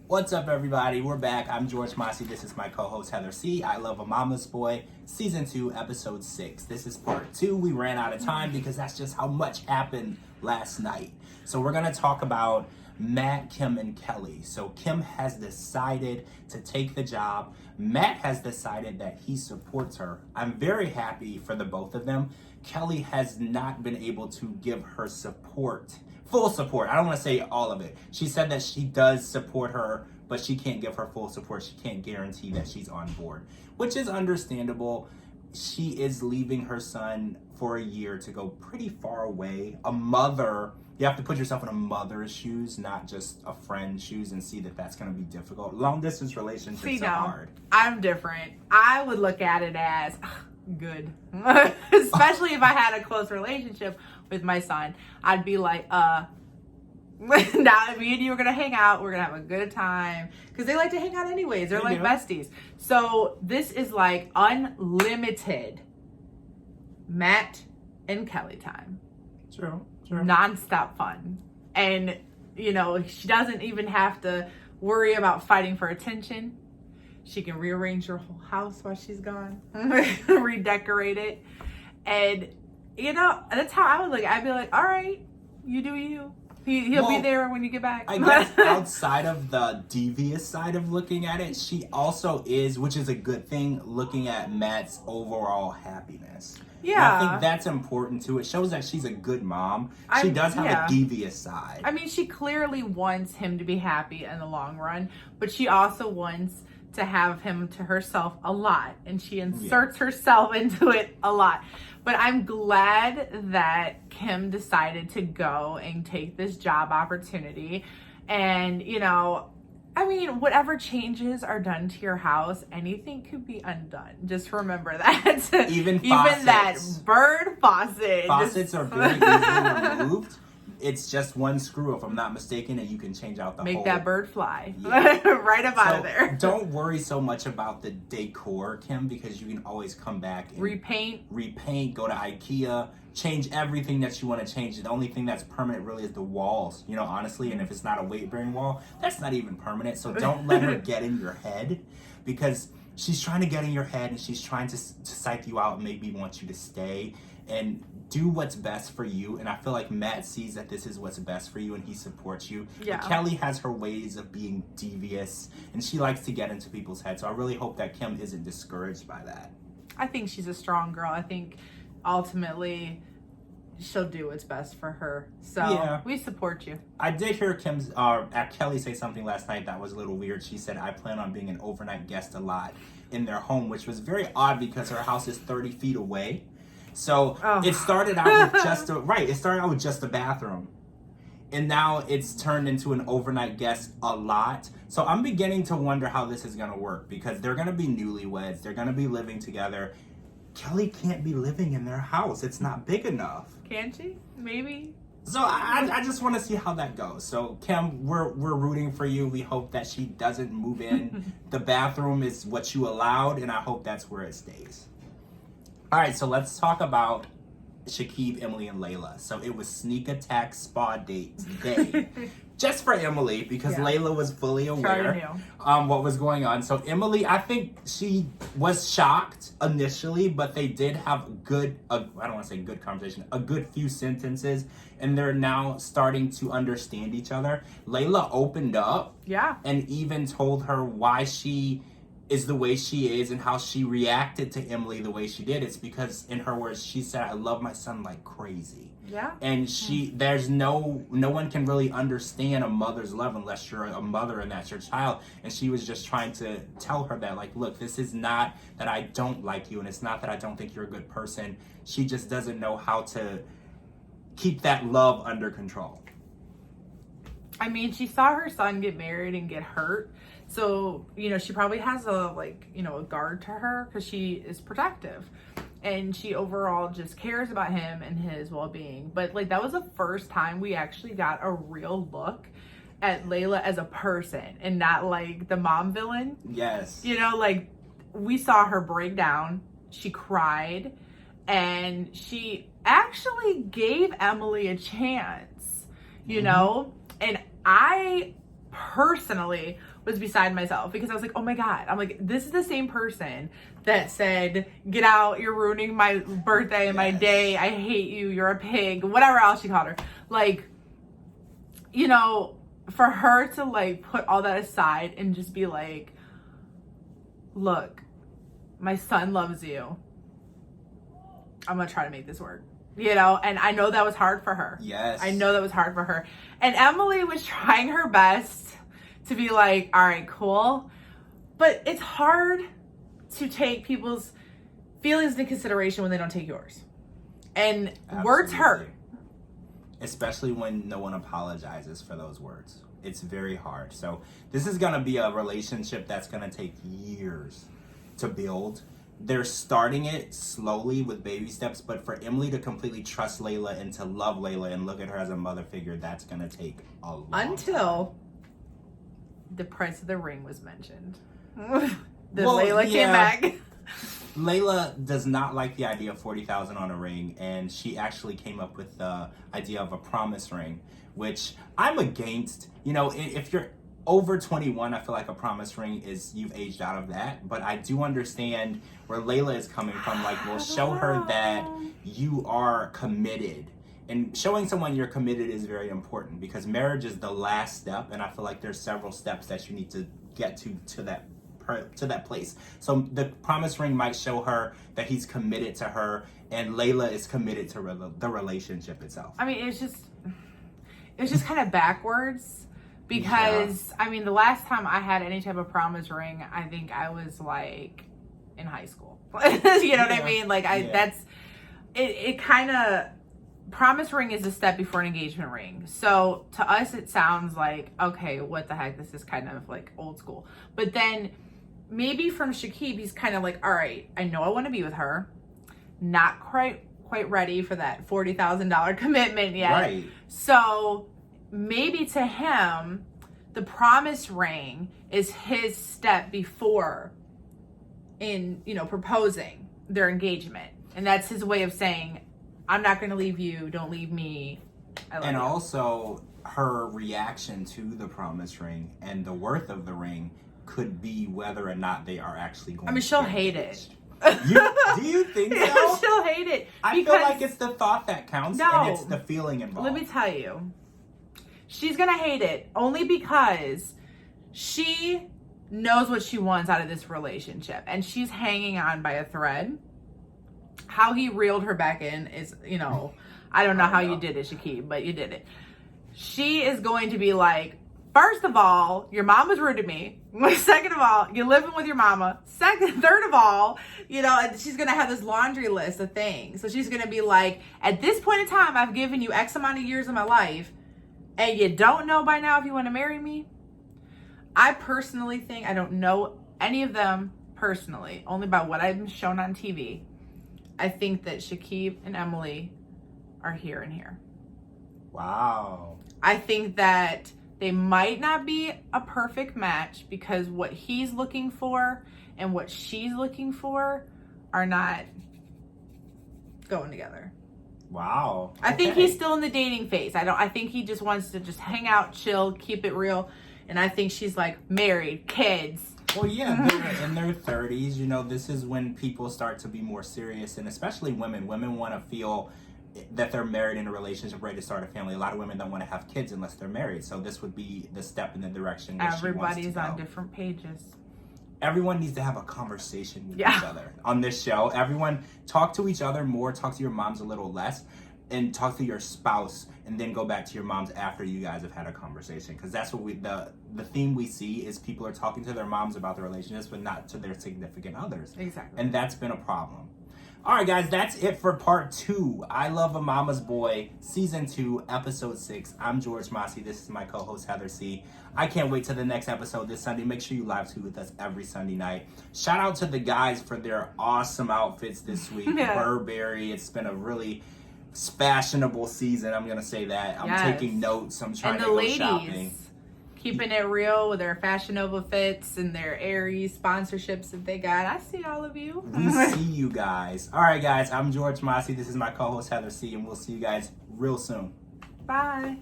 What's up, everybody? We're back. I'm George Mossey. This is my co-host, Heather C. I love a Mama's Boy, Season 2, Episode 6. This is Part 2. We ran out of time because that's just how much happened last night. So we're going to talk about Matt, Kim, and Kelly. So Kim has decided to take the job. Matt has decided that he supports her. I'm very happy for the both of them. Kelly has not been able to give her support. Full support. I don't want to say all of it. She said that she does support her, but she can't give her full support. She can't guarantee that she's on board, which is understandable. She is leaving her son for a year to go pretty far away. A mother, you have to put yourself in a mother's shoes, not just a friend's shoes, and see that that's going to be difficult. Long distance relationships are hard. I'm different. I would look at it as good, especially if I had a close relationship with my son. I'd be like, now me and you are gonna hang out, we're gonna have a good time, because they like to hang out anyways. They're like besties. So this is like unlimited Matt and Kelly time. True. Non-stop fun. And you know, she doesn't even have to worry about fighting for attention. She can rearrange her whole house while she's gone, redecorate it. And, you know, that's how I would look. I'd be like, all right, you do you. He'll be there when you get back. I guess outside of the devious side of looking at it, she also is, which is a good thing, looking at Matt's overall happiness. Yeah. And I think that's important too. It shows that she's a good mom. She does have a devious side. I mean, she clearly wants him to be happy in the long run, but she also wants to have him to herself a lot, and she inserts herself into it a lot. But I'm glad that Kim decided to go and take this job opportunity. And, you know, I mean, whatever changes are done to your house, anything could be undone. Just remember that. Even that bird faucet. Faucets are very easily removed. It's just one screw, if I'm not mistaken, and you can change out the whole... Make that bird fly. Right up out of there. Don't worry so much about the decor, Kim, because you can always come back and... Repaint, go to IKEA, change everything that you want to change. The only thing that's permanent really is the walls, you know, honestly. And if it's not a weight-bearing wall, that's not even permanent. So don't let her get in your head, because she's trying to get in your head and she's trying to psych you out and maybe want you to stay and do what's best for you. And I feel like Matt sees that this is what's best for you and he supports you. Yeah. But Kelly has her ways of being devious and she likes to get into people's heads. So I really hope that Kim isn't discouraged by that. I think she's a strong girl. I think ultimately she'll do what's best for her. So we support you. I did hear Kelly say something last night that was a little weird. She said, I plan on being an overnight guest a lot in their home, which was very odd because her house is 30 feet away. So it started out with just a bathroom. And now it's turned into an overnight guest a lot. So I'm beginning to wonder how this is going to work, because they're going to be newlyweds. They're going to be living together. Kelly can't be living in their house. It's not big enough. Can she? Maybe. So I just want to see how that goes. So Kim, we're rooting for you. We hope that she doesn't move in. The bathroom is what you allowed, and I hope that's where it stays. All right, so let's talk about Shekeb, Emily, and Laila. So it was sneak attack spa date day. Just for Emily, because Laila was fully aware what was going on. So Emily, I think she was shocked initially, but they did have I don't want to say good conversation, a good few sentences, and they're now starting to understand each other. Laila opened up and even told her why she is the way she is and how she reacted to Emily the way she did. It's because, in her words, she said, I love my son like crazy. Yeah. And there's no one can really understand a mother's love unless you're a mother and that's your child. And she was just trying to tell her that, like, look, this is not that I don't like you, and it's not that I don't think you're a good person. She just doesn't know how to keep that love under control. I mean, she saw her son get married and get hurt. So, you know, she probably has a guard to her because she is protective. And she overall just cares about him and his well-being. But, like, that was the first time we actually got a real look at Laila as a person and not, like, the mom villain. Yes. You know, like, we saw her break down. She cried. And she actually gave Emily a chance, you know? And I personally was beside myself because I was like, oh my God, I'm like, this is the same person that said, get out, you're ruining my birthday and my day, I hate you, you're a pig, whatever else she called her. Like, you know, for her to like put all that aside and just be like, look, my son loves you, I'm gonna try to make this work. You know, and I know that was hard for her. Yes. I know that was hard for her. And Emily was trying her best to be like, all right, cool. But it's hard to take people's feelings into consideration when they don't take yours. And words hurt. Especially when no one apologizes for those words. It's very hard. So this is going to be a relationship that's going to take years to build. They're starting it slowly with baby steps, but for Emily to completely trust Laila and to love Laila and look at her as a mother figure, that's going to take a long time. The price of the ring was mentioned. Laila came back. Laila does not like the idea of $40,000 on a ring, and she actually came up with the idea of a promise ring, which I'm against. You know, if you're over 21, I feel like a promise ring is, you've aged out of that. But I do understand where Laila is coming from. Like, we'll show her that you are committed. And showing someone you're committed is very important because marriage is the last step. And I feel like there's several steps that you need to get to that place. So the promise ring might show her that he's committed to her, and Laila is committed to the relationship itself. I mean, it's just kind of backwards. Because, I mean, the last time I had any type of promise ring, I think I was, like, in high school. You know what I mean? Like, it kind of, promise ring is a step before an engagement ring. So, to us, it sounds like, okay, what the heck? This is kind of, like, old school. But then, maybe from Shekeb, he's kind of like, all right, I know I want to be with her. Not quite ready for that $40,000 commitment yet. Right. So maybe to him, the promise ring is his step before proposing their engagement. And that's his way of saying, I'm not going to leave you. Don't leave me. I love you. Also, her reaction to the promise ring and the worth of the ring could be whether or not they are actually going to. I mean, she'll hate it. Do you think so? She'll hate it. I feel like it's the thought that counts, and it's the feeling involved. Let me tell you. She's going to hate it only because she knows what she wants out of this relationship. And she's hanging on by a thread. How he reeled her back in is, I don't know how you did it, Shekeb, but you did it. She is going to be like, first of all, your mama's rude to me. Second of all, you're living with your mama. Third of all, she's going to have this laundry list of things. So she's going to be like, at this point in time, I've given you X amount of years of my life, and you don't know by now if you want to marry me? I personally think, I don't know any of them personally, only by what I've been shown on TV. I think that Shekeb and Emily are here and here. Wow. I think that they might not be a perfect match because what he's looking for and what she's looking for are not going together. Wow. I think he's still in the dating phase. I think he just wants to just hang out, chill, keep it real. And I think she's like married, kids. Well, yeah, they're in their 30s. This is when people start to be more serious, and especially women. Women want to feel that they're married in a relationship, ready to start a family. A lot of women don't want to have kids unless they're married. So this would be the step in the direction that everybody's on different pages. Everyone needs to have a conversation with each other on this show. Everyone talk to each other more, talk to your moms a little less, and talk to your spouse, and then go back to your moms after you guys have had a conversation. Because that's what the theme we see is people are talking to their moms about their relationships, but not to their significant others. Exactly. And that's been a problem. All right, guys, that's it for part 2. I Love a Mama's Boy, season 2, episode 6. I'm George Mossey. This is my co-host, Heather C. I can't wait till the next episode this Sunday. Make sure you live tweet with us every Sunday night. Shout out to the guys for their awesome outfits this week. Burberry. It's been a really fashionable season. I'm going to say that. I'm taking notes. I'm trying to go shopping. Keeping it real with their Fashion Nova fits and their Aries sponsorships that they got. I see all of you. We see you guys. All right, guys. I'm George Mossey. This is my co-host, Heather C. And we'll see you guys real soon. Bye.